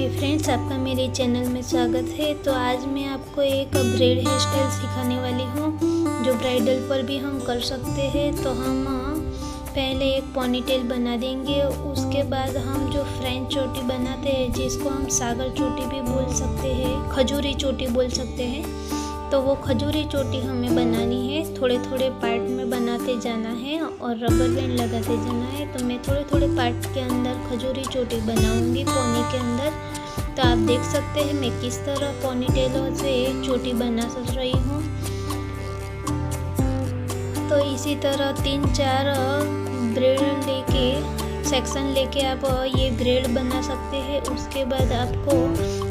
Hi friends, आपका मेरे channel में स्वागत है। तो आज मैं आपको एक ब्रेड हेयर स्टाइल सिखाने वाली हूँ जो ब्राइडल पर भी हम कर सकते हैं। तो हम पहले एक पोनीटेल बना देंगे, उसके बाद हम जो फ्रेंच चोटी बनाते हैं जिसको हम सागर चोटी भी बोल सकते हैं, खजूरी चोटी बोल सकते हैं, तो वो खजूरी चोटी हमें बनानी है। थोड़े थोड़े पार्ट में बनाते जाना है और रबर बैंड लगाते जाना है। तो मैं थोड़े थोड़े पार्ट के अंदर खजूरी चोटी बनाऊंगी पोनी के अंदर। तो आप देख सकते हैं मैं किस तरह पोनीटेलों से चोटी बना रही हूँ। तो इसी तरह 3-4 ब्रेड लेके सेक्शन लेके आप ये ब्रेड बना सकते हैं। उसके बाद आपको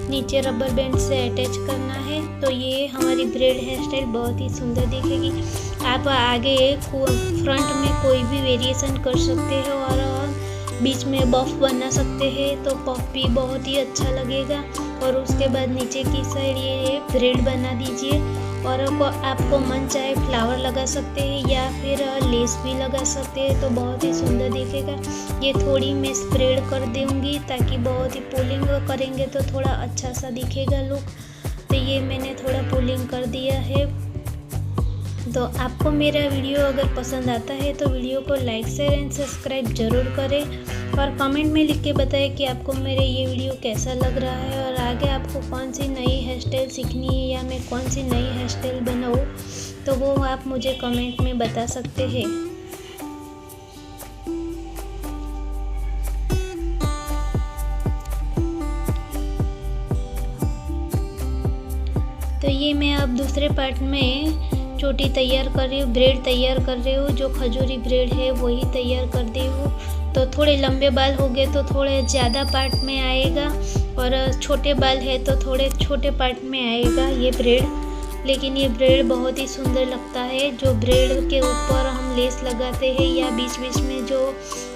नीचे रबर बैंड से अटैच करना है। तो ये हमारी ब्रेड हेयर स्टाइल बहुत ही सुंदर दिखेगी। आप आगे फ्रंट में कोई भी वेरिएशन कर सकते हैं और बीच में बफ बना सकते हैं, तो पफ भी बहुत ही अच्छा लगेगा। और उसके बाद नीचे की साइड ये ब्रेड बना दीजिए और आपको मन चाहे फ्लावर लगा सकते हैं या फिर लेस भी लगा सकते हैं, तो बहुत ही सुंदर दिखेगा। ये थोड़ी मैं स्प्रेड कर दूंगी ताकि बहुत ही पुलिंग करेंगे तो थोड़ा अच्छा सा दिखेगा लुक। तो ये मैंने थोड़ा पुलिंग कर दिया है। तो आपको मेरा वीडियो अगर पसंद आता है तो वीडियो को लाइक शेयर एंड सब्सक्राइब जरूर करें और कमेंट में लिख के बताएं कि आपको मेरे ये वीडियो कैसा लग रहा है और आगे आपको कौन सी नई हेयर स्टाइल सीखनी है या मैं कौन सी नई हेयर स्टाइल बनाऊँ, तो वो आप मुझे कमेंट में बता सकते हैं। तो ये मैं अब दूसरे पार्ट में चोटी तैयार कर रही हूँ, ब्रेड तैयार कर रही हूँ। जो खजूरी ब्रेड है वही तैयार कर दी हूँ। तो थोड़े लंबे बाल हो गए तो थोड़े ज़्यादा पार्ट में आएगा और छोटे बाल है तो थोड़े छोटे पार्ट में आएगा ये ब्रेड। लेकिन ये ब्रेड बहुत ही सुंदर लगता है। जो ब्रेड के ऊपर हम लेस लगाते हैं या बीच बीच में जो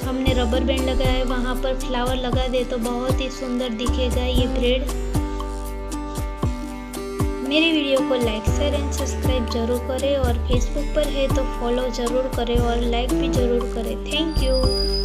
हमने रबर बैंड लगाया है वहाँ पर फ्लावर लगा दे तो बहुत ही सुंदर दिखेगा ये ब्रेड। मेरे वीडियो को लाइक शेयर एंड सब्सक्राइब जरूर करें और फेसबुक पर है तो फॉलो ज़रूर करें और लाइक भी ज़रूर करें। Thank you.